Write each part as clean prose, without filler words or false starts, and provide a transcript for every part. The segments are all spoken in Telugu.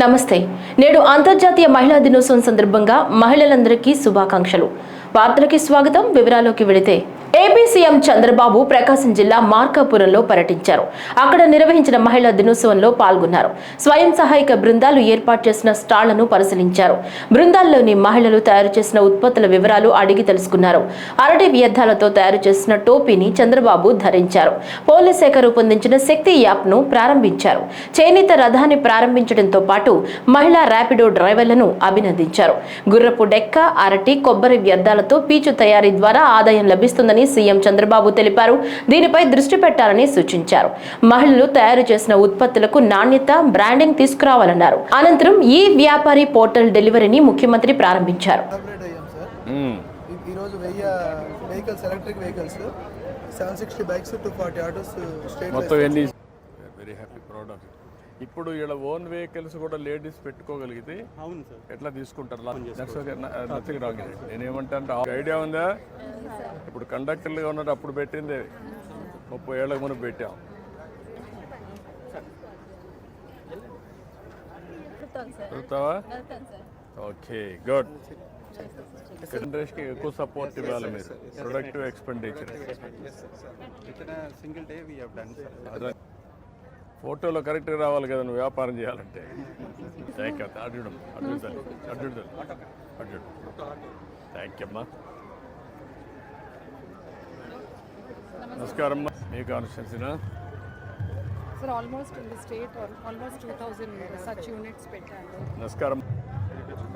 నమస్తే. నేడు అంతర్జాతీయ మహిళా దినోత్సవం సందర్భంగా మహిళలందరికీ శుభాకాంక్షలు. వార్తలకి స్వాగతం. వివరాల్లోకి వెళితే ఏపీ సీఎం చంద్రబాబు ప్రకాశం జిల్లా మార్కాపురంలో పర్యటించారు. అక్కడ నిర్వహించిన మహిళా దినోత్సవంలో పాల్గొన్నారు. స్వయం సహాయక బృందాలు ఏర్పాటు చేసిన స్టాళ్లను పరిశీలించారు. బృందాల్లోని మహిళలు తయారు చేసిన ఉత్పత్తుల వివరాలు అడిగి తెలుసుకున్నారు. అరటి వ్యర్థాలతో తయారు చేసిన టోపీని చంద్రబాబు ధరించారు. పోలీస్ శాఖ రూపొందించిన శక్తి యాప్ను ప్రారంభించారు. చేనేత రథాన్ని ప్రారంభించడంతో పాటు మహిళా ర్యాపిడో డ్రైవర్లను అభినందించారు. గుర్రపు డెక్క, అరటి, కొబ్బరి వ్యర్థాలతో పీచు తయారీ ద్వారా ఆదాయం లభిస్తుందని సీఎం చంద్రబాబు తెలిపారు. దీనిపై దృష్టి పెట్టాలని సూచించారు. మహిళలు తయారు చేసిన ఉత్పత్తులకు నాణ్యత, బ్రాండింగ్ తీసుకురావాలన్నారు. అనంతరం ఈ వ్యాపారి పోర్టల్ డెలివరీని ముఖ్యమంత్రి ప్రారంభించారు. ఇప్పుడు ఇలా ఓన్ వెహికల్స్ కూడా లేడీస్ పెట్టుకోగలిగితే ఎట్లా తీసుకుంటారు? నేనేమంటా ఐడియా ఉందా? ఇప్పుడు కండక్టర్లుగా ఉన్నట్టు అప్పుడు పెట్టింది 30 ఏళ్ళకి మనం పెట్టాం. చూస్తావా? Okay, good. ఇండస్ట్రీకి ఎక్కువ సపోర్ట్ ఇవ్వాలి మీరు. ప్రొడక్టివ్ ఎక్స్పెండిచర్ ఫోటోలో కరెక్ట్గా రావాలి కదా నువ్వు వ్యాపారం చేయాలంటే. Thank you. థ్యాంక్ యూ అమ్మా. నమస్కారం అమ్మా. మీ కాన్స్టిట్యున్సీనా? Sir, almost in the state or almost 2000 such units పెట్టారు. నమస్కారం.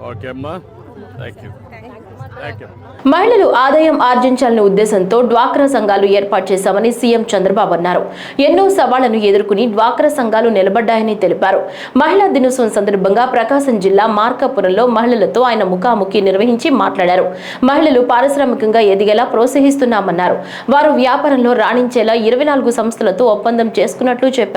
ఓకే అమ్మా, థ్యాంక్ యూ. మహిళలు ఆదాయం ఆర్జించాలనే ఉద్దేశంతో డ్వాక్రా సంఘాలు ఏర్పాటు చేశామని సీఎం చంద్రబాబు అన్నారు. ఎన్నో సవాళ్లను ఎదుర్కొని డ్వాక్రా సంఘాలు నిలబడ్డాయని తెలిపారు. మహిళా దినోత్సవం సందర్భంగా ప్రకాశం జిల్లా మార్కాపురంలో మహిళలతో ఆయన ముఖాముఖి నిర్వహించి మాట్లాడారు. మహిళలు పారిశ్రామికంగా ఎదిగేలా ప్రోత్సహిస్తున్నామన్నారు. వారు వ్యాపారంలో రాణించేలా 24 సంస్థలతో ఒప్పందం చేసుకున్నట్లు చెప్పారు.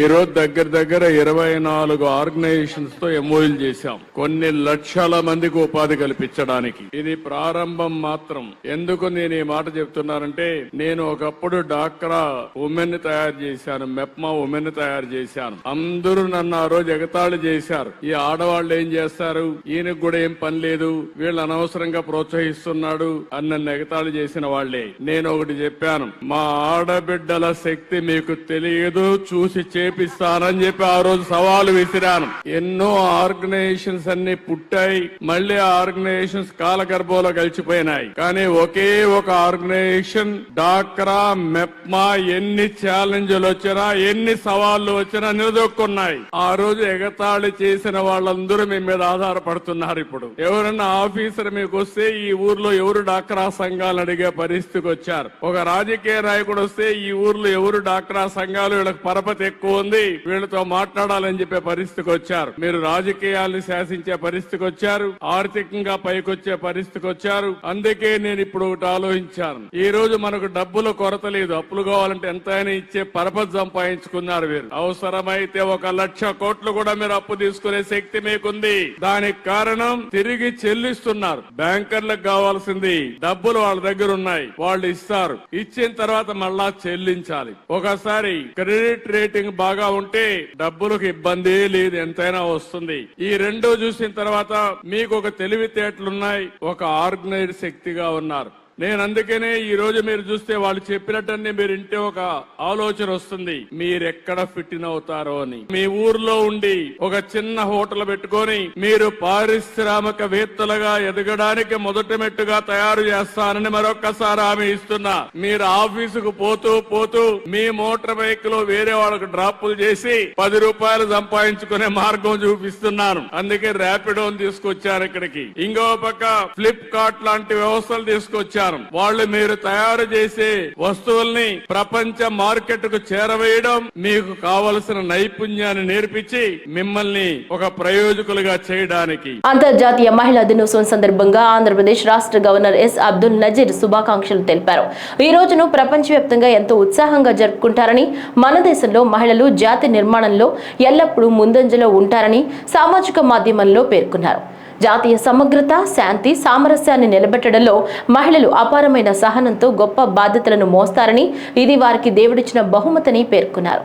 ఈ రోజు దగ్గర 24 ఆర్గనైజేషన్స్ తో ఎంఓయూలు చేశాం. కొన్ని లక్షల మందికి ఉపాధి కల్పించడానికి. ఇది ప్రారంభం మాత్రం. ఎందుకు నేను ఈ మాట చెప్తున్నానంటే, నేను ఒకప్పుడు డాక్రా ఉమెన్ తయారు చేశాను, మెప్మా ఉమెన్ తయారు చేశాను. అందరూ నన్ను ఆ రోజు ఎగతాళి చేశారు. ఈ ఆడవాళ్ళు ఏం చేస్తారు, ఈయనకు కూడా ఏం పని లేదు, వీళ్ళు అనవసరంగా ప్రోత్సహిస్తున్నాడు అని నన్ను ఎగతాళి చేసిన వాళ్లే. నేను ఒకటి చెప్పాను, మా ఆడబిడ్డల శక్తి మీకు తెలియదు, చూసి చేపిస్తానని చెప్పి ఆ రోజు సవాలు విసిరాను. ఎన్నో ఆర్గనైజేషన్స్ అన్ని పుట్టాయి, మళ్లీ ఆర్గనైజేషన్స్ కాలగర్భంలో కలిసిపోయినాయి. కానీ ఒకే ఒక ఆర్గనైజేషన్ డాక్రా మెప్మా ఎన్ని ఛాలెంజ్లు వచ్చినా, ఎన్ని సవాళ్లు వచ్చినా నిలదొక్కున్నాయి. ఆ రోజు ఎగతాళి చేసిన వాళ్ళందరూ మీ మీద ఆధారపడుతున్నారు. ఇప్పుడు ఎవరన్నా ఆఫీసర్ మీకు వస్తే ఈ ఊర్లో ఎవరు డాక్రా సంఘాలు అడిగే పరిస్థితికి వచ్చారు. ఒక రాజకీయ నాయకుడు వస్తే ఈ ఊర్లో ఎవరు డాక్రా సంఘాలు, వీళ్ళకి పరపతి ఎక్కువ ఉంది, వీళ్ళతో మాట్లాడాలని చెప్పే పరిస్థితికి వచ్చారు. మీరు రాజకీయాలను శాసించే పరిస్థితికి వచ్చారు, ఆర్థికంగా పైకొచ్చే పరిస్థితికి వచ్చారు. అందుకే నేను ఇప్పుడు ఒకటి ఆలోచించాను. ఈ రోజు మనకు డబ్బుల కొరత లేదు, అప్పులు కావాలంటే ఎంతైనా ఇచ్చే పరపతి సంపాదించుకున్నారు మీరు. అవసరమైతే 1,00,000 కోట్లు కూడా మీరు అప్పు తీసుకునే శక్తి మీకుంది. దానికి కారణం తిరిగి చెల్లిస్తున్నారు. బ్యాంకర్లకు కావాల్సింది డబ్బులు వాళ్ళ దగ్గర ఉన్నాయి, వాళ్ళు ఇస్తారు. ఇచ్చిన తర్వాత మళ్ళా చెల్లించాలి. ఒకసారి క్రెడిట్ రేటింగ్ బాగా ఉంటే డబ్బులకు ఇబ్బంది లేదు, ఎంతైనా వస్తుంది. ఈ రెండో చూసిన తర్వాత మీకు ఒక తెలివితేటలున్నాయి, ఒక ఆర్గనైజ్ శక్తిగా ఉన్నారు. నేను అందుకనే ఈ రోజు మీరు చూస్తే వాళ్ళు చెప్పినట్టన్నీ మీరు ఇంటే ఒక ఆలోచన వస్తుంది, మీరెక్కడ ఫిట్ ఇన్ అవుతారో అని. మీ ఊర్లో ఉండి ఒక చిన్న హోటల్ పెట్టుకొని మీరు పారిశ్రామికవేత్తలుగా ఎదగడానికి మొదటి మెట్టుగా తయారు చేస్తానని మరొక్కసారి హామీ ఇస్తున్నా. మీరు ఆఫీసుకు పోతూ మీ మోటార్ బైక్ లో వేరే వాళ్ళకు డ్రాపులు చేసి 10 రూపాయలు సంపాదించుకునే మార్గం చూపిస్తున్నాను. అందుకే ర్యాపిడోని తీసుకొచ్చారు ఇక్కడికి. ఇంకో పక్క ఫ్లిప్కార్ట్ లాంటి వ్యవస్థలు తీసుకొచ్చారు. వాళ్ళు మీరు తయారు చేసే వస్తువుల్ని ప్రపంచ మార్కెట్ కు చేరవేయడం, మీకు కావలసిన నైపుణ్యాన్ని నేర్పించి మిమ్మల్ని ఒక ప్రయోజకులుగా చేయడానికి. అంతర్జాతీయ మహిళా దినోత్సవం సందర్భంగా ఆంధ్రప్రదేశ్ రాష్ట్ర గవర్నర్ ఎస్ అబ్దుల్ నజీర్ శుభాకాంక్షలు తెలిపారు. ఈ రోజును ప్రపంచవ్యాప్తంగా ఎంతో ఉత్సాహంగా జరుపుకుంటారని, మన దేశంలో మహిళలు జాతి నిర్మాణంలో ఎల్లప్పుడూ ముందంజలో ఉంటారని సామాజిక మాధ్యమంలో పేర్కొన్నారు. జాతీయ సమగ్రత, శాంతి, సామరస్యాన్ని నిలబెట్టడంలో మహిళలు అపారమైన సహనంతో గొప్ప బాధ్యతలను మోస్తారని, ఇది వారికి దేవుడిచ్చిన బహుమతిని పేర్కొన్నారు.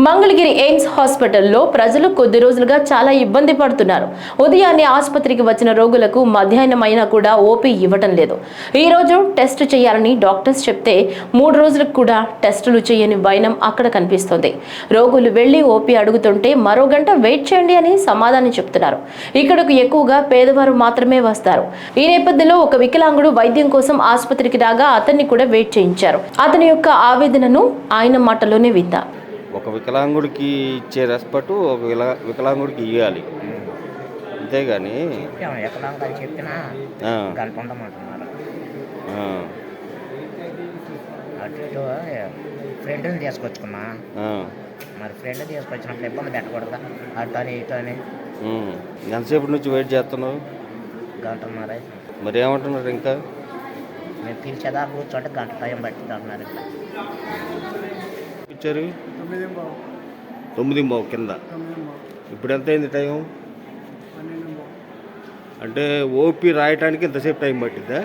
మంగళగిరి ఎయిమ్స్ హాస్పిటల్లో ప్రజలు కొద్ది రోజులుగా చాలా ఇబ్బంది పడుతున్నారు. ఉదయాన్నే ఆసుపత్రికి వచ్చిన రోగులకు మధ్యాహ్నం అయినా కూడా ఓపీ ఇవ్వటం లేదు. ఈ రోజు టెస్ట్ చేయాలని డాక్టర్స్ చెప్తే 3 రోజులకు కూడా టెస్టులు చేయని వైనం అక్కడ కనిపిస్తోంది. రోగులు వెళ్లి ఓపీ అడుగుతుంటే మరో గంట వెయిట్ చేయండి అని సమాధానం చెప్తున్నారు. ఇక్కడకు ఎక్కువగా పేదవారు మాత్రమే వస్తారు. ఈ నేపథ్యంలో ఒక వికలాంగుడు వైద్యం కోసం ఆసుపత్రికి రాగా అతన్ని కూడా వెయిట్ చేయించారు. అతని యొక్క ఆవేదనను ఆయన మాటలోనే విందాం. ఒక వికలాంగుడికి ఇచ్చే రెస్పెక్ట్ ఒక వికలాంగుడికి ఇవ్వాలి, అంతేగాని వికలాంగులు చెప్పినా గంట ఉండమంటున్నారు. అటు ఇటు ఫ్రెండ్ని తీసుకొచ్చుకున్నా, మరి ఫ్రెండ్ తీసుకొచ్చినప్పుడు ఇబ్బంది పెట్టకూడదా అటు అని ఇటు అని. ఎంతసేపు నుంచి వెయిట్ చేస్తున్నావు? గంటన్నర. మరి ఏమంటున్నారు ఇంకా? మేము పిలిచేదా కూర్చోంటే గంట టైం పట్టింది అంటున్నారు. ఇచ్చారు 9:15 కింద. ఇప్పుడు ఎంత అయింది టైం? అంటే ఓపీ రాయటానికి ఇంతసేపు టైం పట్టిద్దా?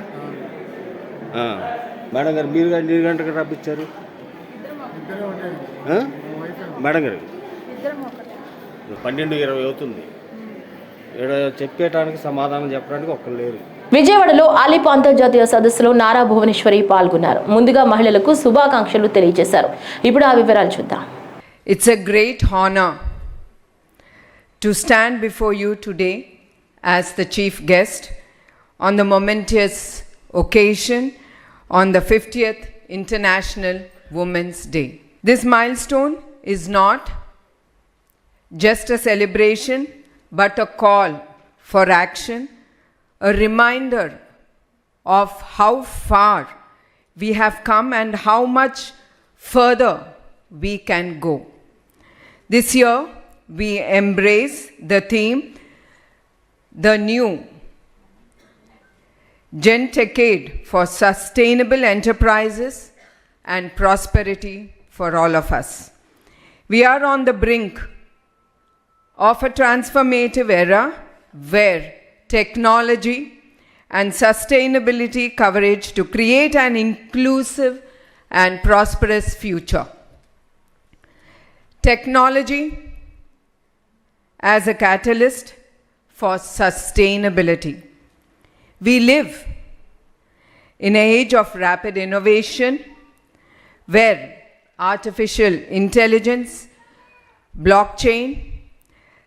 మేడం గారు మీరు కానీ 2 గంటలకు రప్పించారు మేడం గారు? 12:20 అవుతుంది. ఇక్కడ చెప్పేటానికి సమాధానం చెప్పడానికి ఒక్కరు లేరు. విజయవాడలో ఆలిప్ అంతర్జాతీయ సదస్సులో నారా భువనేశ్వరి పాల్గొన్నారు. ముందుగా మహిళలకు శుభాకాంక్షలు తెలియజేశారు. ఇప్పుడు ఆ వివరాలు చూద్దాం. It's a great honor to stand before you today as the chief guest on the momentous occasion on the 50th International Women's Day. This milestone is not just a celebration but a call for action, a reminder of how far we have come and how much further we can go. This year, we embrace the theme, the new Gentecade for sustainable enterprises and prosperity for all of us. We are on the brink of a transformative era where technology and sustainability coverage to create an inclusive and prosperous future. Technology as a catalyst for sustainability. We live in an age of rapid innovation where artificial intelligence, blockchain,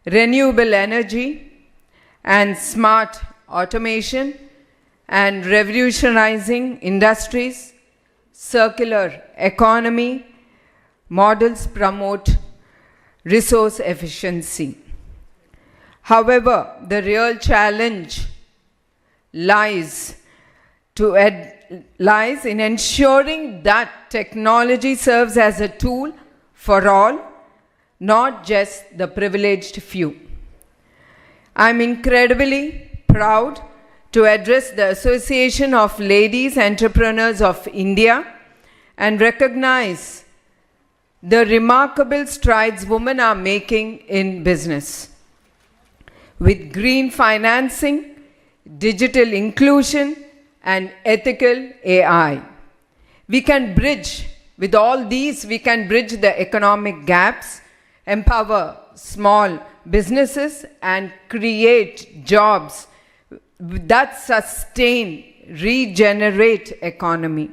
renewable energy, and smart automation and revolutionizing industries, circular economy models promote resource efficiency. However, the real challenge lies in ensuring that technology serves as a tool for all, not just the privileged few. I'm incredibly proud to address the Association of Ladies Entrepreneurs of India and recognize the remarkable strides women are making in business. With green financing, digital inclusion, and ethical AI, we can bridge, with all these, we can bridge the economic gaps, empower small businesses, and create jobs that sustain, regenerate economy.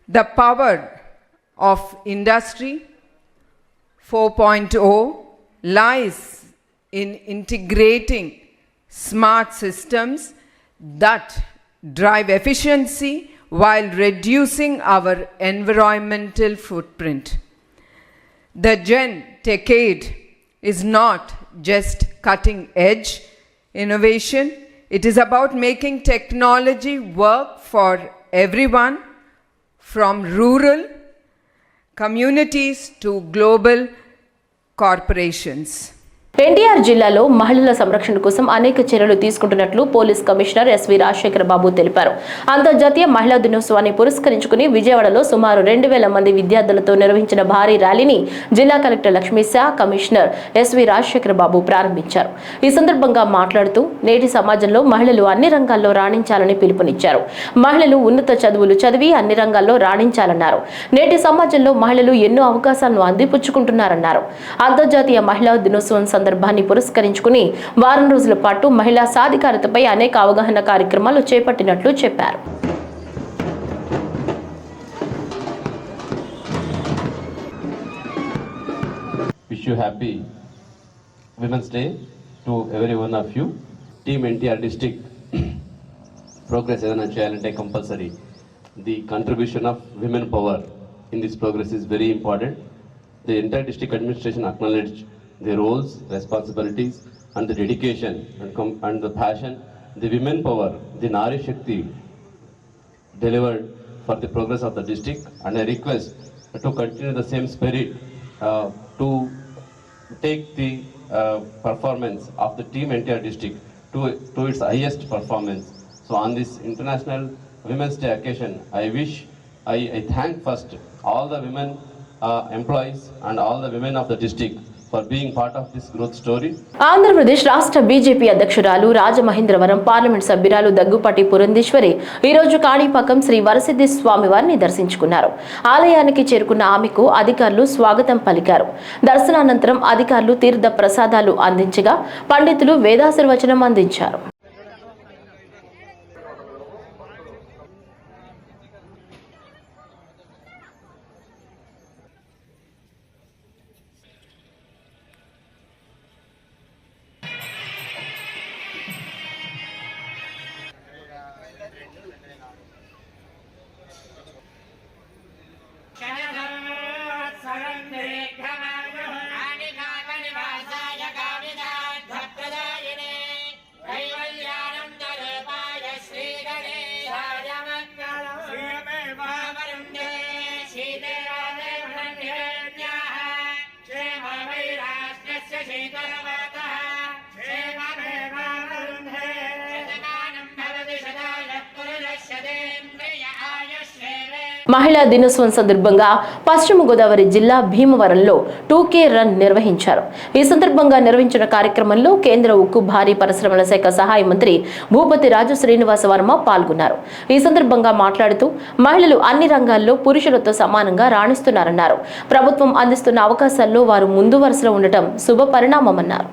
The power of Industry 4.0 lies in integrating smart systems that drive efficiency while reducing our environmental footprint. The Gentecade is not just cutting edge innovation, it is about making technology work for everyone, from rural communities to global corporations. NTR జిల్లాలో మహిళల సంరక్షణ కోసం అనేక చర్యలు తీసుకుంటున్నట్లు పోలీస్ కమిషనర్ ఎస్వి రాజశేఖర బాబు తెలిపారు. అంతర్జాతీయ మహిళా దినోత్సవాన్ని పురస్కరించుకుని విజయవాడలో సుమారు 2000 మంది విద్యార్థులతో నిర్వహించిన భారీ ర్యాలీని జిల్లా కలెక్టర్ లక్ష్మీశా, కమిషనర్ ఎస్వి రాజశేఖర బాబు ప్రారంభించారు. ఈ సందర్భంగా మాట్లాడుతూ నేటి సమాజంలో మహిళలు అన్ని రంగాల్లో రాణించాలని పిలుపునిచ్చారు. మహిళలు ఉన్నత చదువులు చదివి అన్ని రంగాల్లో రాణించాలన్నారు. నేటి సమాజంలో మహిళలు ఎన్నో అవకాశాలను అందిపుచ్చుకుంటున్నారన్నారు. అంతర్జాతీయ మహిళా దినోత్సవం సందర్భాన్ని పురస్కరించుకుని వారం రోజుల పాటు మహిళా సాధికారతపై అనేక అవగాహన కార్యక్రమాలు చేపట్టినట్లు చెప్పారు. Wish you happy Women's Day to every one of you. Team NTR district progress ఏదైనా చేయాలంటే compulsory the contribution of women power in this progress is very important. The entire district administration acknowledged the roles, responsibilities and the dedication and the passion the women power, the Nari Shakti delivered for the progress of the district, and I request to continue the same spirit to take the performance of the team entire district to its highest performance. So on this International Women's Day occasion, I thank first all the women employees and all the women of the district for being part of this growth story. Andhra Pradesh రాష్ట్ర బీజేపీ అధ్యక్షురాలు రాజమహేంద్రవరం పార్లమెంట్ సభ్యురాలు దగ్గుపాటి పురంధేశ్వరి ఈ రోజు కాణిపాకం శ్రీ వరసిద్ధి స్వామివారిని దర్శించుకున్నారు. ఆలయానికి చేరుకున్న ఆమెకు అధికారులు స్వాగతం పలికారు. దర్శనానంతరం అధికారులు తీర్థ ప్రసాదాలు అందించగా పండితులు వేదాశీర్వచనం అందించారు. మహిళా దినోత్సవం సందర్భంగా పశ్చిమ గోదావరి జిల్లా భీమవరంలో 2K రన్ నిర్వహించారు. ఈ సందర్భంగా నిర్వహించిన కార్యక్రమంలో కేంద్ర ఉక్కు భారీ పరిశ్రమల శాఖ సహాయ మంత్రి భూపతి రాజు శ్రీనివాస వర్మ పాల్గొన్నారు. ఈ సందర్భంగా మాట్లాడుతూ మహిళలు అన్ని రంగాల్లో పురుషులతో సమానంగా రాణిస్తున్నారన్నారు. ప్రభుత్వం అందిస్తున్న అవకాశాల్లో వారు ముందు వరుసలో ఉండటం శుభ పరిణామమన్నారు.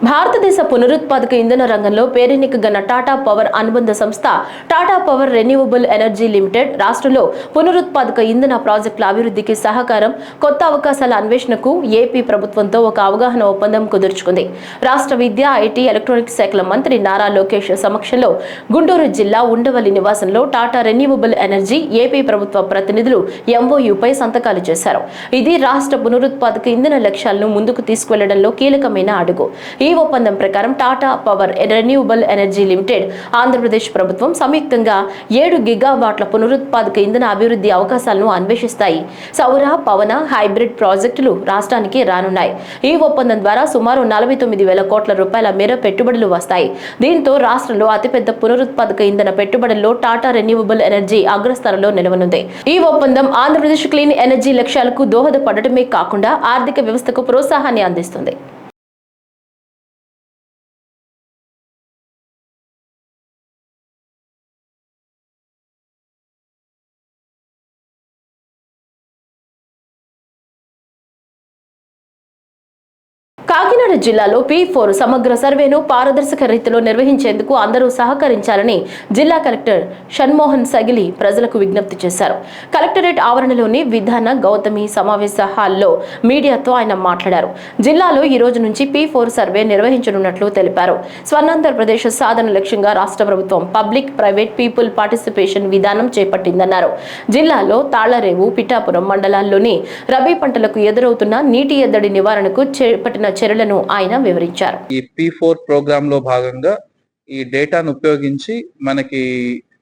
భారతదేశ పునరుత్పాదక ఇంధన రంగంలో పేరెన్నికగల టాటా పవర్ అనుబంధ సంస్థ Tata power renewable energy limited రాష్ట్రంలో పునరుత్పాదక ఇంధన ప్రాజెక్టుల అభివృద్ధికి సహకారం, కొత్త అవకాశాల అన్వేషణకు ఏపీ ప్రభుత్వంతో ఒక అవగాహన ఒప్పందం కుదుర్చుకుంది. రాష్ట్ర విద్యా, ఐటీ, ఎలక్ట్రానిక్స్ శాఖల మంత్రి నారా లోకేష్ సమక్షంలో గుంటూరు జిల్లా ఉండవల్లి నివాసంలో టాటా రెన్యూవబుల్ ఎనర్జీ ఏపీ ప్రభుత్వ ప్రతినిధులు ఎంఓయూపై సంతకాలు చేశారు. ఇది రాష్ట్ర పునరుత్పాదక ఇంధన లక్ష్యాలను ముందుకు తీసుకువెళ్లడంలో కీలకమైన అడుగు. ఈ ఒప్పందం ప్రకారం Tata power renewable energy limited, Andhra Pradesh ప్రభుత్వం సంయుక్తంగా 7 గిగావాట్ల పునరుత్పాదక ఇంధన అభివృద్ధి అవకాశాలను అన్వేషిస్తాయి. సౌర, పవన, హైబ్రిడ్ ప్రాజెక్టులు రాష్ట్రానికి రానున్నాయి. ఈ ఒప్పందం ద్వారా సుమారు 49,000 కోట్ల రూపాయల మేర పెట్టుబడులు వస్తాయి. దీంతో రాష్ట్రంలో అతిపెద్ద పునరుత్పాదక ఇంధన పెట్టుబడుల్లో టాటా రెన్యూవబుల్ ఎనర్జీ అగ్రస్థానంలో నిలవనుంది. ఈ ఒప్పందం ఆంధ్రప్రదేశ్ క్లీన్ ఎనర్జీ లక్ష్యాలకు దోహదపడటమే కాకుండా ఆర్థిక వ్యవస్థకు ప్రోత్సాహాన్ని అందిస్తుంది. కాకినాడ జిల్లాలో P4 సమగ్ర సర్వేను పారదర్శక రీతిలో నిర్వహించేందుకు అందరూ సహకరించాలని జిల్లా కలెక్టర్ షణ్మోహన్ సగిలి ప్రజలకు విజ్ఞప్తి చేశారు. కలెక్టరేట్ ఆవరణలోని విధాన గౌతమి సమావేశ హాల్లో మీడియాతో ఆయన మాట్లాడారు. జిల్లాలో ఈ రోజు నుంచి P4 సర్వే నిర్వహించనున్నట్లు తెలిపారు. స్వర్ణాంధ్రప్రదేశ్ సాధన లక్ష్యంగా రాష్ట్ర ప్రభుత్వం పబ్లిక్ ప్రైవేట్ పీపుల్ పార్టిసిపేషన్ విధానం చేపట్టిందన్నారు. జిల్లాలో తాళ్లరేవు, పిఠాపురం మండలాల్లోని రబీ పంటలకు ఎదురవుతున్న నీటి ఎద్దడి నివారణకు చేపట్టిన చర్యలను ఆయన వివరించారు. ఈ P4 ప్రోగ్రామ్ లో భాగంగా ఈ డేటాను ఉపయోగించి మనకి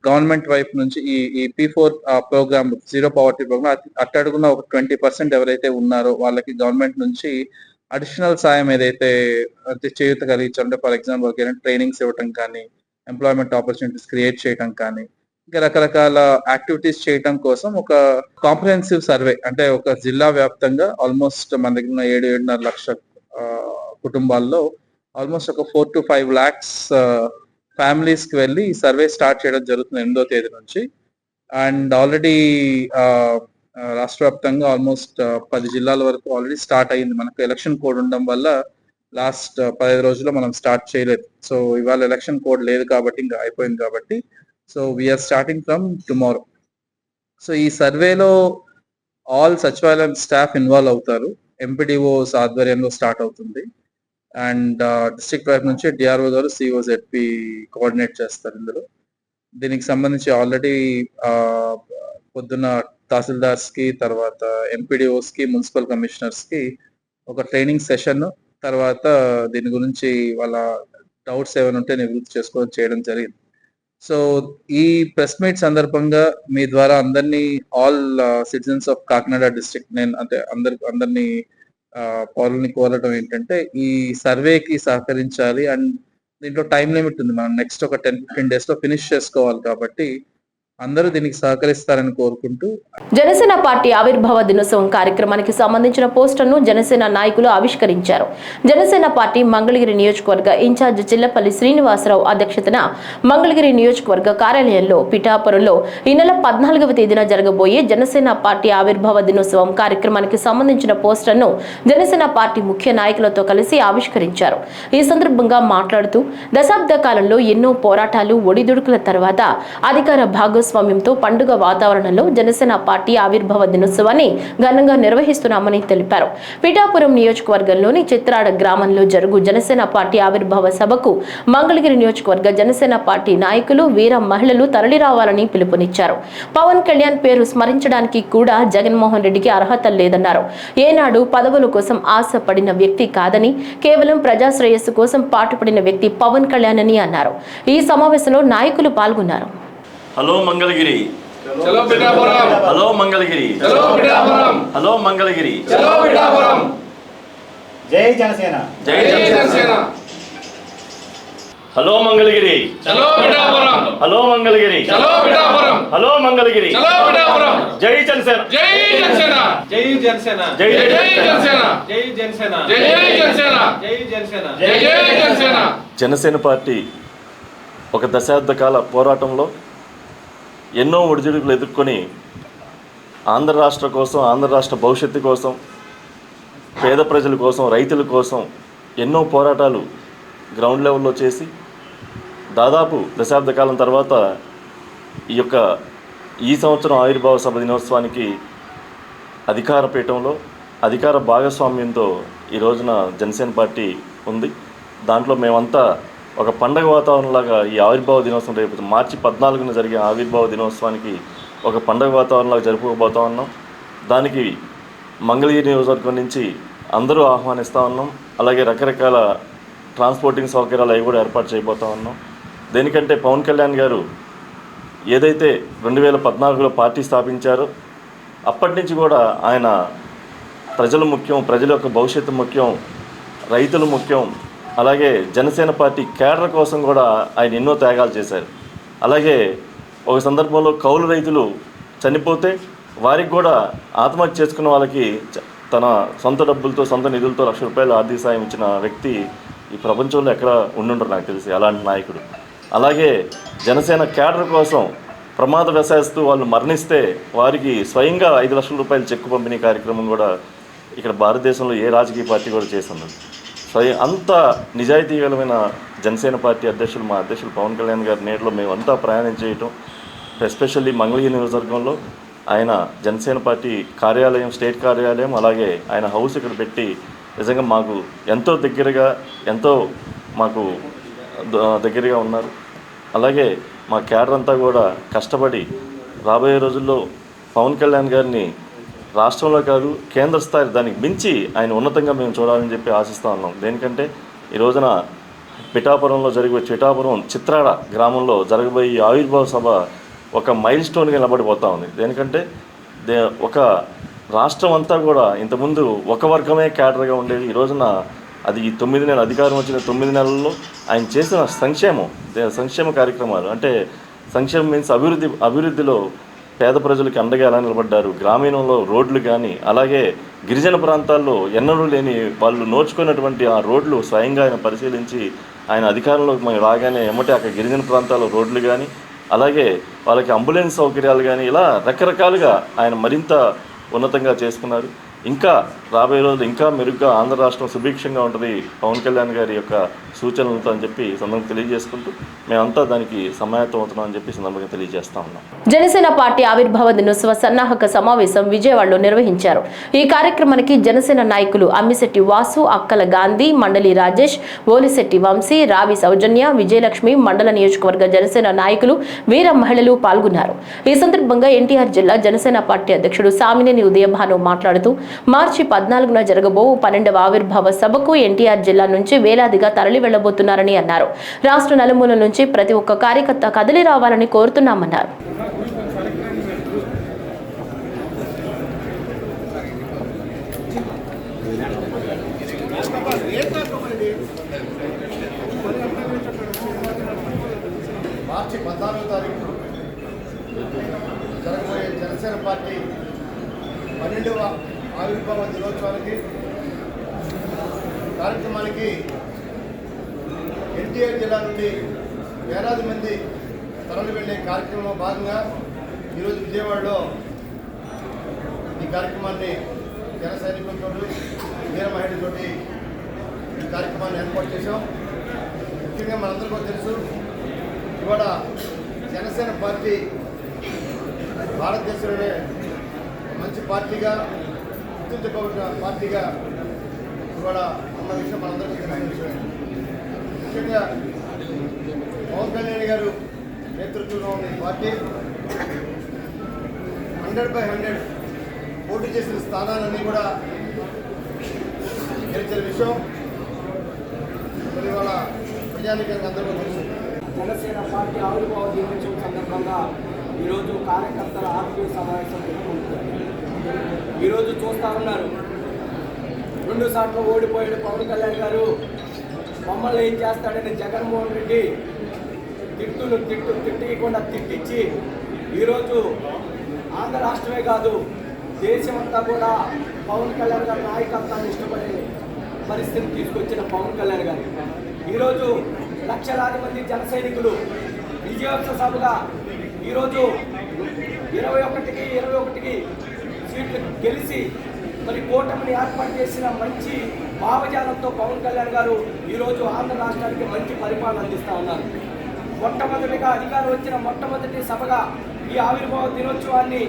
గవర్నమెంట్ వైపు నుంచి ఈ P4 programme zero poverty programme అట్టడుగున ఒక 20% ఎవరైతే ఉన్నారో వాళ్ళకి గవర్నమెంట్ నుంచి అడిషనల్ సాయం ఏదైతే చేయూత కలిగించాలంటే ఫర్ ఎగ్జాంపుల్ వాళ్ళకి ట్రైనింగ్స్ ఇవ్వటం కానీ, ఎంప్లాయ్మెంట్ ఆపర్చునిటీస్ క్రియేట్ చేయడం కానీ, ఇంకా రకరకాల యాక్టివిటీస్ చేయడం కోసం ఒక కాంప్రహెన్సివ్ సర్వే అంటే ఒక జిల్లా వ్యాప్తంగా ఆల్మోస్ట్ మన దగ్గర 7.5 లక్షల కుటుంబాల్లో ఆల్మోస్ట్ ఒక 4 to 5 lakhs ఫ్యామిలీస్ కి వెళ్ళి ఈ సర్వే స్టార్ట్ చేయడం జరుగుతుంది 8వ తేదీ నుంచి. అండ్ ఆల్రెడీ రాష్ట్ర వ్యాప్తంగా ఆల్మోస్ట్ 10 జిల్లాల వరకు ఆల్రెడీ స్టార్ట్ అయ్యింది. మనకు ఎలక్షన్ కోడ్ ఉండడం వల్ల లాస్ట్ 15 రోజుల్లో మనం స్టార్ట్ చేయలేదు. సో ఇవాళ ఎలక్షన్ కోడ్ లేదు కాబట్టి ఇంకా అయిపోయింది కాబట్టి so we're starting from tomorrow. So ఈ సర్వేలో ఆల్ సచివాలయం స్టాఫ్ ఇన్వాల్వ్ అవుతారు. ఎంపీడీఓస్ ఆధ్వర్యంలో స్టార్ట్ అవుతుంది. అండ్ డిస్ట్రిక్ట్ వైపు నుంచి డిఆర్ఓ గారు సిఓజెడ్పి కోఆర్డినేట్ చేస్తారు. దీనికి సంబంధించి ఆల్రెడీ పొద్దున్న తహసీల్దార్స్ కి, తర్వాత ఎంపీడీఓస్ కి, మున్సిపల్ కమిషనర్స్ కి ఒక ట్రైనింగ్ సెషన్, తర్వాత దీని గురించి వాళ్ళ డౌట్స్ ఏమైనా ఉంటే నివృత్తి చేసుకోవడం చేయడం జరిగింది. సో ఈ ప్రెస్ మీట్ సందర్భంగా మీ ద్వారా అందరినీ all citizens of Kakinada district నేను అంటే అందరినీ పౌరుల్ని కోరడం ఏంటంటే ఈ సర్వేకి సహకరించాలి. అండ్ దీంట్లో టైం లిమిట్ ఉంది. మనం నెక్స్ట్ ఒక 10-15 days లో ఫినిష్ చేసుకోవాలి కాబట్టి అందరూ దీనికి సహకరిస్తారని కోరుకుంటూ జనసేన పార్టీ ఆవిర్భావ దినోత్సవం కార్యక్రమానికి సంబంధించిన పోస్టర్ను జనసేన నాయకులు ఆవిష్కరించారు. జనసేన పార్టీ మంగళగిరి నియోజకవర్గ ఇన్ఛార్జ్ చిల్లపల్లి శ్రీనివాసరావు అధ్యక్షతన మంగళగిరి నియోజకవర్గ కార్యాలయంలో పిఠాపురంలో ఈ నెల 14వ తేదీన జరగబోయే జనసేన పార్టీ ఆవిర్భావ దినోత్సవం కార్యక్రమానికి సంబంధించిన పోస్టర్ను జనసేన పార్టీ ముఖ్య నాయకులతో కలిసి ఆవిష్కరించారు. ఈ సందర్భంగా మాట్లాడుతూ దశాబ్ద కాలంలో ఎన్నో పోరాటాలు, ఒడిదుడుకుల తర్వాత అధికార భాగస్వామ్యంతో పండుగ వాతావరణంలో జనసేన పార్టీ ఆవిర్భావ దినోత్సవాన్ని ఘనంగా నిర్వహిస్తున్నామని తెలిపారు. పిఠాపురం నియోజకవర్గంలోని చిత్రాడ గ్రామంలో జరుగు జనసేన పార్టీ ఆవిర్భావ సభకు మంగళగిరి నియోజకవర్గ జనసేన పార్టీ నాయకులు, వీర మహిళలు తరలిరావాలని పిలుపునిచ్చారు. పవన్ కళ్యాణ్ పేరు స్మరించడానికి కూడా జగన్మోహన్ రెడ్డికి అర్హత లేదన్నారు. ఏనాడు పదవుల కోసం ఆశపడిన వ్యక్తి కాదని, కేవలం ప్రజాశ్రేయస్సు కోసం పాటుపడిన వ్యక్తి పవన్ కళ్యాణ్ అని అన్నారు. ఈ సమావేశంలో నాయకులు పాల్గొన్నారు. హలో మంగళగిరి, చలో పిఠాపురం. హలో మంగళగిరి, చలో పిఠాపురం. హలో మంగళగిరి, చలో పిఠాపురం. జై జనసేన, జై జనసేన. హలో మంగళగిరి, చలో పిఠాపురం. హలో మంగళగిరి, చలో పిఠాపురం. హలో మంగళగిరి, చలో పిఠాపురం. జై జనసేన, జై జనసేన, జై జనసేన, జై జనసేన, జై జనసేన, జై జనసేన, జై జనసేన, జై జనసేన. జనసేన పార్టీ ఒక దశాబ్ద కాల పోరాటంలో ఎన్నో ఒడిదుడుకులు ఎదుర్కొని ఆంధ్ర రాష్ట్ర కోసం, ఆంధ్ర రాష్ట్ర భవిష్యత్తు కోసం, పేద ప్రజల కోసం, రైతుల కోసం ఎన్నో పోరాటాలు గ్రౌండ్ లెవెల్లో చేసి దాదాపు దశాబ్ద కాలం తర్వాత ఈ సంవత్సరం ఆవిర్భావ సభ దినోత్సవానికి అధికార పీఠంలో అధికార భాగస్వామ్యంతో ఈ రోజున జనసేన పార్టీ ఉంది. దాంట్లో మేమంతా ఒక పండగ వాతావరణంలాగా ఈ ఆవిర్భావ దినోత్సవం రేపు మార్చి 14న జరిగే ఆవిర్భావ దినోత్సవానికి ఒక పండగ వాతావరణంలాగా జరుపుకోబోతా ఉన్నాం. దానికి మంగళగిరి నియోజకవర్గం నుంచి అందరూ ఆహ్వానిస్తూ ఉన్నాం. అలాగే రకరకాల ట్రాన్స్పోర్టింగ్ సౌకర్యాలు అవి కూడా ఏర్పాటు చేయబోతా ఉన్నాం. దేనికంటే పవన్ కళ్యాణ్ గారు ఏదైతే 2014లో పార్టీ స్థాపించారో అప్పటి నుంచి కూడా ఆయన ప్రజలు ముఖ్యం, ప్రజల యొక్క భవిష్యత్తు ముఖ్యం, రైతులు ముఖ్యం, అలాగే జనసేన పార్టీ కేడర్ కోసం కూడా ఆయన ఎన్నో త్యాగాలు చేశారు. అలాగే ఒక సందర్భంలో కౌలు రైతులు చనిపోతే వారికి కూడా ఆత్మహత్య చేసుకున్న వాళ్ళకి తన సొంత డబ్బులతో, సొంత నిధులతో ₹1,00,000 ఆర్థిక సాయం ఇచ్చిన వ్యక్తి ఈ ప్రపంచంలో ఎక్కడ ఉండుంటారు నాకు తెలిసి అలాంటి నాయకుడు. అలాగే జనసేన కేడర్ కోసం ప్రమాదవశాస్తూ వాళ్ళు మరణిస్తే వారికి స్వయంగా ₹5,00,000 చెక్కు పంపిణీ కార్యక్రమం కూడా ఇక్కడ భారతదేశంలో ఏ రాజకీయ పార్టీ కూడా చేస్తున్నది. అంత నిజాయితీగలమైన జనసేన పార్టీ అధ్యక్షులు మా అధ్యక్షులు పవన్ కళ్యాణ్ గారి నీడలో మేమంతా ప్రయాణం చేయటం, ఎస్పెషల్లీ మంగళగిరి నియోజకవర్గంలో ఆయన జనసేన పార్టీ కార్యాలయం, స్టేట్ కార్యాలయం, అలాగే ఆయన హౌస్ ఇక్కడ పెట్టి నిజంగా మాకు ఎంతో దగ్గరగా ఉన్నారు. అలాగే మా క్యాడర్ అంతా కూడా కష్టపడి రాబోయే రోజుల్లో పవన్ కళ్యాణ్ గారిని రాష్ట్రంలో కాదు కేంద్ర స్థాయి దానికి మించి ఆయన ఉన్నతంగా మేము చూడాలని చెప్పి ఆశిస్తూ ఉన్నాం. దేనికంటే ఈ రోజున పిఠాపురం చిత్రాడ గ్రామంలో జరగబోయే ఆవిర్భావ సభ ఒక మైల్ స్టోన్గా నిలబడిపోతూ ఉంది. దేనికంటే ఒక రాష్ట్రం అంతా కూడా ఇంతకుముందు ఒక వర్గమే క్యాడర్గా ఉండేది. ఈ రోజున అది 9 నెలలు అధికారం వచ్చిన 9 నెలల్లో ఆయన చేసిన సంక్షేమ కార్యక్రమాలు, అంటే సంక్షేమం మీన్స్ అభివృద్ధిలో పేద ప్రజలకు అండగా ఎలా నిలబడ్డారు, గ్రామీణంలో రోడ్లు కానీ, అలాగే గిరిజన ప్రాంతాల్లో ఎన్నడూ లేని వాళ్ళు నోచుకున్నటువంటి ఆ రోడ్లు స్వయంగా ఆయన పరిశీలించి ఆయన అధికారంలోకి మేము రాగానే అక్కడ గిరిజన ప్రాంతాల్లో రోడ్లు కానీ, అలాగే వాళ్ళకి అంబులెన్స్ సౌకర్యాలు కానీ, ఇలా రకరకాలుగా ఆయన మరింత ఉన్నతంగా చేసుకున్నారు. ఇంకా రాబోయే రోజులు ఇంకా మెరుగ్గా ఆంధ్ర రాష్ట్రం సుభిక్షంగా ఉంటుంది పవన్ కళ్యాణ్ గారి యొక్క సూచనలతో అని చెప్పి సందర్భంగా తెలియజేసుకుంటూ మేమంతా దానికి సమాయత్తం అవుతున్నాం అని చెప్పి సందర్భంగా తెలియజేస్తా ఉన్నాం. జనసేన పార్టీ ఆవిర్భావ దినోత్సవ సన్నాహక సమావేశం విజయవాడలో నిర్వహించారు. ఈ కార్యక్రమానికి జనసేన నాయకులు అమ్మిశెట్టి వాసు, అక్కల గాంధీ, మండలి రాజేష్, ఓలిశెట్టి వంశీ, రావి సౌజన్య, విజయలక్ష్మి, మండల నియోజకవర్గ జనసేన నాయకులు, వీర మహిళలు పాల్గొన్నారు. ఈ సందర్భంగా ఎన్టీఆర్ జిల్లా జనసేన పార్టీ అధ్యక్షుడు సామినేని ఉదయభాను మాట్లాడుతూ మార్చి 14న జరగబో 12వ ఆవిర్భావ సభకు ఎన్టీఆర్ జిల్లా నుంచి వేలాదిగా తరలి వెళ్లబోతున్నారని అన్నారు. రాష్ట్ర నలుమూలల నుంచి ప్రతి ఒక్క కార్యకర్త కదిలి రావాలని కోరుతున్నామన్నారు. మార్చి 14వ తారీఖు జరగబోయే జనసేన పార్టీ 12వ ఆవిర్భావ దినోత్సవానికి కార్యక్రమానికి ఎన్టీఆర్ జిల్లా నుండి వేలాది మంది తరలి వెళ్ళే కార్యక్రమంలో భాగంగా ఈరోజు విజయవాడలో ఈ కార్యక్రమాన్ని జన సైనికులతో, వీర మహిళలతోటి ఈ కార్యక్రమాన్ని ఏర్పాటు చేశాం. ముఖ్యంగా మనందరికీ తెలుసు, ఇవాళ జనసేన పార్టీ భారతదేశంలోనే మంచి పార్టీగా గుర్తించబడిన పార్టీగా ఇవాళ ఉన్న విషయం మనందరికీ తెలిసిన విషయం. ముఖ్యంగా పవన్ కళ్యాణ్ గారు నేతృత్వంలో ఉన్న ఈ పార్టీ 100/100 పోటీ చేసిన స్థానాలన్నీ కూడా గెలిచిన విషయం మరి ఇవాళ ప్రజానికంగా అందరూ తెలుసు. జనసేన పార్టీ ఆవిర్భావ దినోత్సవం సందర్భంగా ఈరోజు కార్యకర్తల ఆత్మీయ సమావేశం జరుపుకుంటున్నారు. ఈరోజు చూస్తూ ఉన్నారు, 2 సార్లు ఓడిపోయాడు పవన్ కళ్యాణ్ గారు. మమ్మల్ని ఏం చేస్తాడని జగన్మోహన్ రెడ్డి తిట్టకుండా తిట్టించి ఈరోజు ఆంధ్ర రాష్ట్రమే కాదు దేశమంతా కూడా పవన్ కళ్యాణ్ గారి నాయకత్వాన్ని ఇష్టపడే పరిస్థితి తీసుకొచ్చిన పవన్ కళ్యాణ్ గారు ఈరోజు లక్షలాది మంది జన సైనికులు విజయోత్సవ సభగా ఈరోజు 21కి సీట్లు గెలిచి మరి కూటమిని ఏర్పాటు చేసిన మంచి భావజాలంతో పవన్ కళ్యాణ్ గారు ఈరోజు ఆంధ్ర రాష్ట్రానికి మంచి పరిపాలన అందిస్తూ ఉన్నారు. మొట్టమొదటిగా అధికారం వచ్చిన మొట్టమొదటి సభగా ఈ ఆవిర్భావ దినోత్సవాన్ని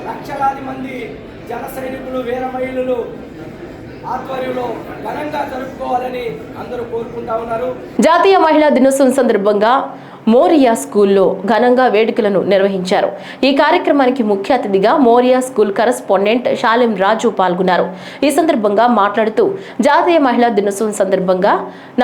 లక్షలాది మంది జన సైనికులు, వీర మహిళలు ఆధ్వర్యంలో ఘనంగా జరుపుకోవాలని అందరూ కోరుకుంటా ఉన్నారు. జాతీయ మహిళా దినోత్సవం సందర్భంగా మోరియా స్కూల్లో ఘనంగా వేడుకలను నిర్వహించారు. ఈ కార్యక్రమానికి ముఖ్య అతిథిగా మోరియా స్కూల్ కరెస్పాండెంట్ షాలిం రాజు పాల్గొన్నారు. ఈ సందర్భంగా మాట్లాడుతూ జాతీయ మహిళా దినోత్సవం సందర్భంగా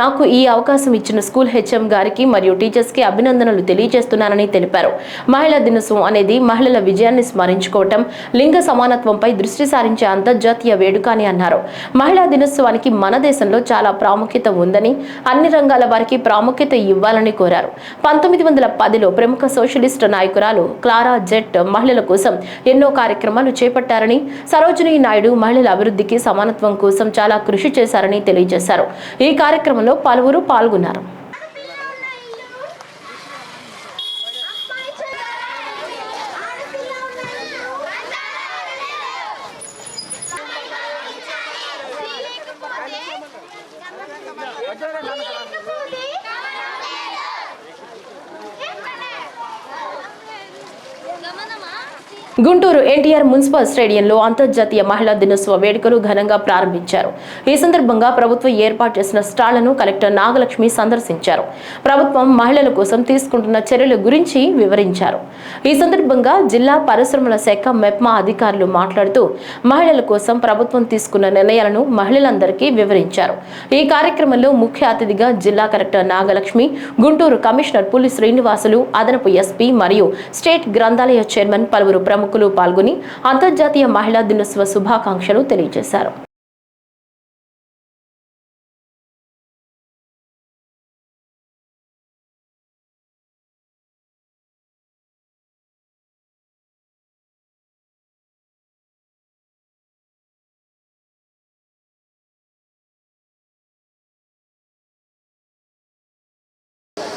నాకు ఈ అవకాశం ఇచ్చిన స్కూల్ హెచ్ఎం గారికి మరియు టీచర్స్కి అభినందనలు తెలియజేస్తున్నానని తెలిపారు. మహిళా దినోత్సవం అనేది మహిళల విజయాన్ని స్మరించుకోవటం, లింగ సమానత్వంపై దృష్టి సారించే అంతర్జాతీయ వేడుక అని అన్నారు. మహిళా దినోత్సవానికి మన దేశంలో చాలా ప్రాముఖ్యత ఉందని, అన్ని రంగాల వారికి ప్రాముఖ్యత ఇవ్వాలని కోరారు. 1910లో ప్రముఖ సోషలిస్ట్ నాయకురాలు క్లారా జెట్ మహిళల కోసం ఎన్నో కార్యక్రమాలు చేపట్టారని, సరోజినీ నాయుడు మహిళల అభివృద్ధికి, సమానత్వం కోసం చాలా కృషి చేశారని తెలియజేశారు. ఈ కార్యక్రమంలో పలువురు పాల్గొన్నారు. గుంటూరు ఎన్టీఆర్ మున్సిపల్ స్టేడియంలో అంతర్జాతీయ మహిళా దినోత్సవ వేడుకలు ఘనంగా ప్రారంభించారు. ఈ సందర్భంగా ప్రభుత్వం ఏర్పాటు చేసిన స్టాళ్లను కలెక్టర్ నాగలక్ష్మి సందర్శించారు. ప్రభుత్వం మహిళల కోసం తీసుకుంటున్న చర్యల గురించి వివరించారు. ఈ సందర్భంగా జిల్లా పరిశ్రమల శాఖ మెప్మా అధికారులు మాట్లాడుతూ మహిళల కోసం ప్రభుత్వం తీసుకున్న నిర్ణయాలను మహిళలందరికీ వివరించారు. ఈ కార్యక్రమంలో ముఖ్య అతిథిగా జిల్లా కలెక్టర్ నాగలక్ష్మి, గుంటూరు కమిషనర్ పులి శ్రీనివాసులు, అదనపు ఎస్పీ మరియు స్టేట్ గ్రంథాలయ చైర్మన్ పలువురు ప్రముఖులు పాల్గొని అంతర్జాతీయ మహిళా దినోత్సవ శుభాకాంక్షలు తెలియజేశారు.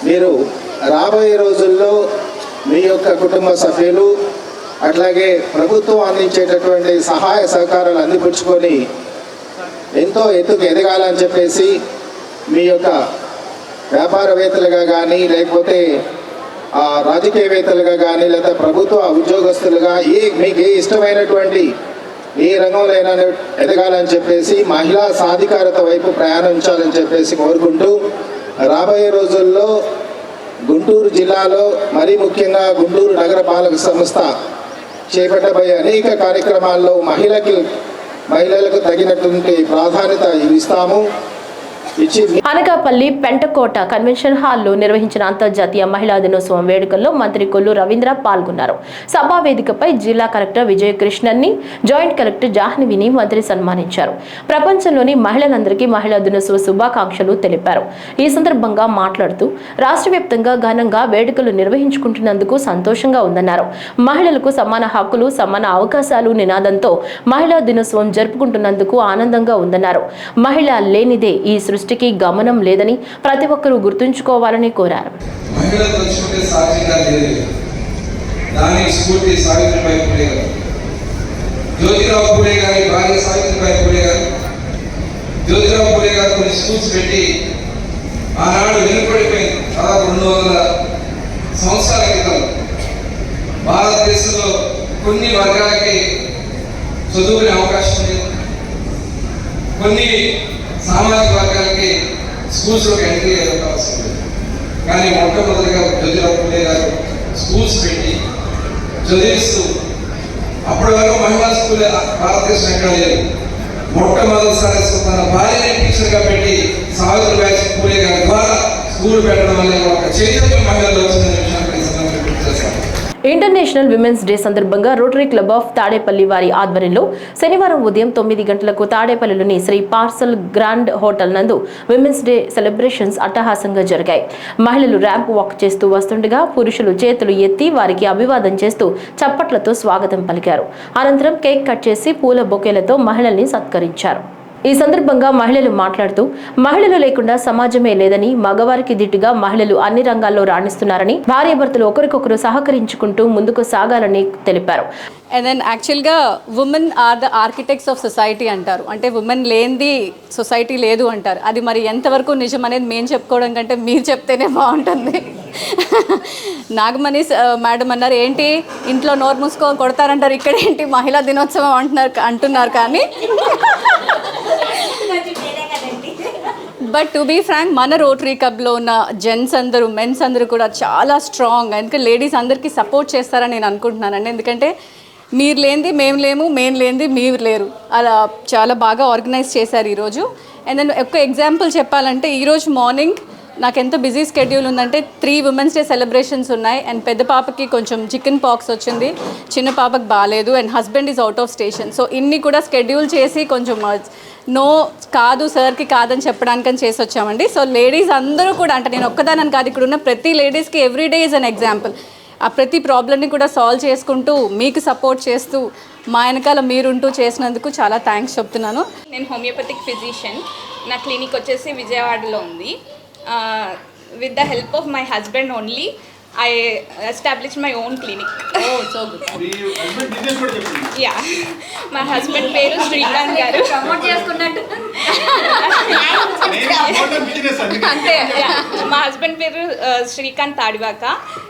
మీరు రాబోయే రోజుల్లో మీ యొక్క కుటుంబ సభ్యులు అట్లాగే ప్రభుత్వం అందించేటటువంటి సహాయ సహకారాలు అందిపుచ్చుకొని ఎంతో ఎత్తుకు ఎదగాలని చెప్పేసి మీ యొక్క వ్యాపారవేత్తలుగా కానీ లేకపోతే రాజకీయవేత్తలుగా కానీ లేదా ప్రభుత్వ ఉద్యోగస్తులుగా మీకు ఏ ఇష్టమైనటువంటి ఏ రంగంలో అయినా ఎదగాలని చెప్పేసి మహిళా సాధికారత వైపు ప్రయాణించాలని చెప్పేసి కోరుకుంటూ రాబోయే రోజుల్లో గుంటూరు జిల్లాలో మరీ ముఖ్యంగా గుంటూరు నగరపాలక సంస్థ చేపట్టబోయే అనేక కార్యక్రమాల్లో మహిళలకు తగినటువంటి ప్రాధాన్యత ఇస్తాము. అనకాపల్లి పెంటకోట కన్వెన్షన్ హాల్లో నిర్వహించిన అంతర్జాతీయ మహిళా దినోత్సవం వేడుకల్లో మంత్రి కొల్లు రవీంద్ర పాల్గొన్నారు. సభా వేదికపై జిల్లా కలెక్టర్ విజయకృష్ణన్ని, జాయింట్ కలెక్టర్ జాహ్నవిని మంత్రి సన్మానించారు. ప్రపంచంలోని మహిళలందరికీ మహిళా దినోత్సవ శుభాకాంక్షలు తెలిపారు. ఈ సందర్భంగా మాట్లాడుతూ రాష్ట్ర వ్యాప్తంగా ఘనంగా వేడుకలు నిర్వహించుకుంటున్నందుకు సంతోషంగా ఉందన్నారు. మహిళలకు సమాన హక్కులు, సమాన అవకాశాలు నినాదంతో మహిళా దినోత్సవం జరుపుకుంటున్నందుకు ఆనందంగా ఉందన్నారు. మహిళ లేనిదే ఈ సృష్టికి గమనం లేదని ప్రతి ఒక్కరూ గుర్తుంచుకోవాలని కోరారు. జ్యోతిరావు పూలే గారి భార్య సావిత్రిబాయి పూలే గారు జ్యోతిరావు పూలే గారు కొన్ని స్కూల్స్ పెట్టి ఆనాడు వెనుకబడిపోయింది. దాదాపు 200 సంవత్సరాల క్రితం భారతదేశంలో కొన్ని వర్గాలకి చదువుకునే అవకాశం లేదు, కొన్ని సామాజిక వర్గాలకి స్కూల్స్లోకి ఎంట్రీ అయ్యే అవకాశం లేదు. కానీ మొట్టమొదటిగా జ్యోతిరావు పూలే గారు స్కూల్స్ పెట్టి చదివిస్తూ, అప్పటి వరకు మహిళా స్కూల్ భారతదేశం ఎక్కడ లేదు. మొట్టమొదటిసారి తన భార్యని టీచర్గా పెట్టి సావిత్రిబాయి పూలే గారి ద్వారా స్కూల్ పెట్టడం వల్ల ఒక చైతన్యం మహిళల్లో వచ్చిందనే విషయాన్ని గుర్తు చేస్తాను. ఇంటర్నేషనల్ విమెన్స్ డే సందర్భంగా రోటరీ క్లబ్ ఆఫ్ తాడేపల్లి వారి ఆధ్వర్యంలో శనివారం ఉదయం 9 గంటలకు తాడేపల్లిలోని శ్రీ పార్సల్ గ్రాండ్ హోటల్ నందు విమెన్స్ డే సెలబ్రేషన్స్ అట్టహాసంగా జరిగాయి. మహిళలు ర్యాంప్ వాక్ చేస్తూ వస్తుండగా పురుషులు చేతులు ఎత్తి వారికి అభివాదం చేస్తూ చప్పట్లతో స్వాగతం పలికారు. అనంతరం కేక్ కట్ చేసి పూల బొకేలతో మహిళల్ని సత్కరించారు. ఈ సందర్భంగా మహిళలు మాట్లాడుతూ మహిళలు లేకుండా సమాజమే లేదని, మగవారికి దిట్టుగా మహిళలు అన్ని రంగాల్లో రాణిస్తున్నారని, భార్యాభర్తలు ఒకరికొకరు సహకరించుకుంటూ ముందుకు సాగాలని తెలిపారు. అండ్ దెన్ యాక్చువల్గా women are the architects of society అంటారు. అంటే ఉమెన్ లేనిది సొసైటీ లేదు అంటారు. అది మరి ఎంతవరకు నిజం అనేది మేము చెప్పుకోవడం కంటే మీరు చెప్తేనే బాగుంటుంది. నాగమణి మేడం అన్నారు, ఏంటి ఇంట్లో నోరు మూసుకొని కొడతారంటారు, ఇక్కడ ఏంటి మహిళా దినోత్సవం అంటున్నారు. కానీ బట్ టు బీ ఫ్రాంక్, మన రోటరీ క్లబ్లో ఉన్న జెంట్స్ అందరూ, మెన్స్ అందరూ కూడా చాలా స్ట్రాంగ్. ఎందుకంటే లేడీస్ అందరికీ సపోర్ట్ చేస్తారని నేను అనుకుంటున్నానండి. ఎందుకంటే మీరు లేనిది మేము లేము, మేము లేనిది మీరు లేరు, అలా చాలా బాగా ఆర్గనైజ్ చేశారు ఈరోజు. అండ్ దెన్ ఒక ఎగ్జాంపుల్ చెప్పాలంటే ఈరోజు మార్నింగ్ నాకు ఎంత బిజీ స్కెడ్యూల్ ఉందంటే 3 ఉమెన్స్ డే సెలబ్రేషన్స్ ఉన్నాయి. అండ్ పెద్ద పాపకి కొంచెం చికెన్ పాక్స్ వచ్చింది, చిన్న పాపకి బాగాలేదు, and husband is out of station. So ఇన్ని కూడా స్కెడ్యూల్ చేసి కొంచెం నో కాదు సార్కి కాదని చెప్పడానికని చేసి వచ్చామండి. సో లేడీస్ అందరూ కూడా, అంటే నేను ఒక్కదానని కాదు, ఇక్కడ ఉన్న ప్రతి లేడీస్కి every day is an example. ఆ ప్రతి ప్రాబ్లమ్ని కూడా సాల్వ్ చేసుకుంటూ మీకు సపోర్ట్ చేస్తూ మా వెనకాల మీరుంటూ చేసినందుకు చాలా థ్యాంక్స్ చెప్తున్నాను. నేను హోమియోపతిక్ ఫిజిషియన్. నా క్లినిక్ వచ్చేసి విజయవాడలో ఉంది. With the help of my husband only, I established my own clinic. Oh, so good. Yeah. My husband పేరు శ్రీకాంత్ గారు. ప్రమోట్ చేసుకున్నట్టు. అంతే. మా హస్బెండ్ పేరు Srikanth Tadivaka,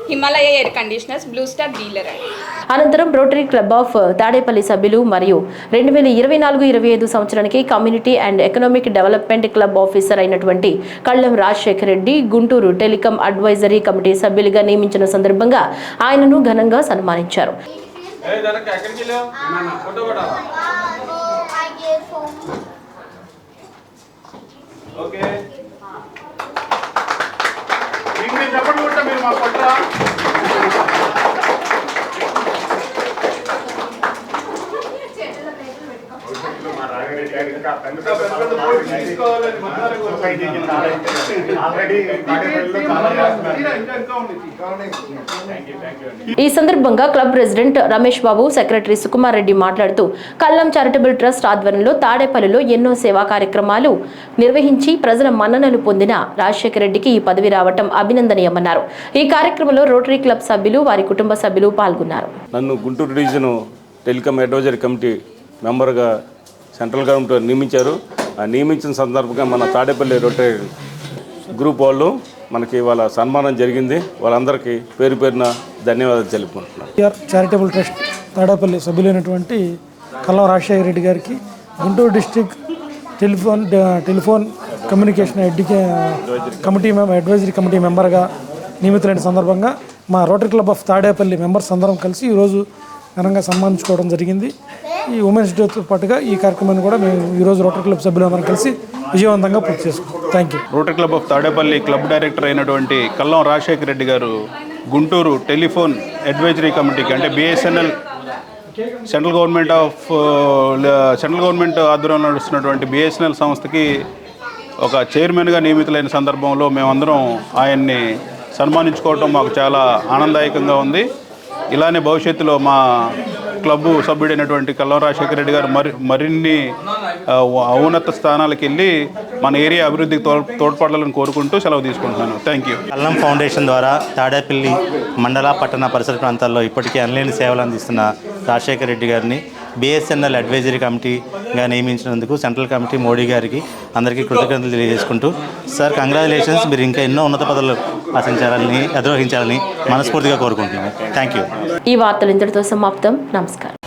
Himalaya air conditioners, blue star dealer అండి. అనంతరం రోటరీ క్లబ్ ఆఫ్ తాడేపల్లి సభ్యులు మరియు 2024-25 సంవత్సరానికి community and economic development club officer అయినటువంటి కళ్ళం Rajasekhar Reddy Guntur telecom advisory committee సభ్యులుగా నియమించిన సందర్భంగా ఆయనను ఘనంగా సన్మానించారు. ఈ సందర్భంగా club president Ramesh Babu, secretary Sukumar Reddy మాట్లాడుతూ కల్లం చారిటబుల్ ట్రస్ట్ ఆధ్వర్యంలో తాడేపల్లిలో ఎన్నో సేవా కార్యక్రమాలు నిర్వహించి ప్రజల మన్ననలు పొందిన రాజశేఖర రెడ్డికి ఈ పదవి రావటం అభినందనీయమన్నారు. ఈ కార్యక్రమంలో రోటరీ క్లబ్ సభ్యులు, వారి కుటుంబ సభ్యులు పాల్గొన్నారు. నన్ను Guntur division telecom advisory committee మెంబర్గా సెంట్రల్ గవర్నమెంట్ నియమించారు. ఆ నియమించిన సందర్భంగా మన తాడేపల్లి రోటరీ గ్రూప్ వాళ్ళు మనకి ఇవాళ సన్మానం జరిగింది. వాళ్ళందరికీ పేరు పేరున ధన్యవాదాలు తెలుపుకుంటున్నాను. చారిటబుల్ ట్రస్ట్ తాడేపల్లి సభ్యులైనటువంటి కల్లం రాజశేఖర రెడ్డి గారికి Guntur district telephone communication advisory committee మెంబర్గా నియమితులైన సందర్భంగా మా rotary club of Tadepalli members అందరం కలిసి ఈరోజు ఘనంగా సన్మానించుకోవడం జరిగింది. ఈ ఉమెన్స్ డేతో పాటుగా ఈ కార్యక్రమాన్ని కూడా మేము ఈరోజు రోటరీ క్లబ్ సభ్యులందరం కలిసి విజయవంతంగా పూర్తి చేసుకున్నాం. Thank you. Rotary club of Tadepalli club director అయినటువంటి కల్లం రాజశేఖర రెడ్డి గారు గుంటూరు టెలిఫోన్ అడ్వైజరీ కమిటీకి అంటే బిఎస్ఎన్ఎల్ సెంట్రల్ గవర్నమెంట్ ఆధ్వర్యంలో నడుస్తున్నటువంటి బిఎస్ఎన్ఎల్ సంస్థకి ఒక చైర్మన్గా నియమితులైన సందర్భంలో మేమందరం ఆయన్ని సన్మానించుకోవటం మాకు చాలా ఆనందదాయకంగా ఉంది. ఇలానే భవిష్యత్తులో మా క్లబ్ సభ్యుడైనటువంటి కల్లం రాజశేఖర రెడ్డి గారు మరిన్ని ఉన్నత స్థానాలకు వెళ్ళి మన ఏరియా అభివృద్ధికి తోడ్పడాలని కోరుకుంటూ సెలవు తీసుకుంటున్నాను. Thank you. కల్లం ఫౌండేషన్ ద్వారా తాడేపల్లి మండల పట్టణ పరిసర ప్రాంతాల్లో ఇప్పటికీ అనలేని సేవలు అందిస్తున్న రాజశేఖర రెడ్డి గారిని బిఎస్ఎన్ఎల్ అడ్వైజరీ కమిటీగా నియమించినందుకు సెంట్రల్ కమిటీ మోడీ గారికి అందరికీ కృతజ్ఞతలు తెలియజేసుకుంటూ, సార్ కంగ్రాచులేషన్స్, మీరు ఇంకా ఎన్నో ఉన్నత పదవులు అధిరోహించాలని మనస్ఫూర్తిగా కోరుకుంటున్నాను. Thank you. ఈ వార్తలు ఇంతటితో సమాప్తం. నమస్కారం.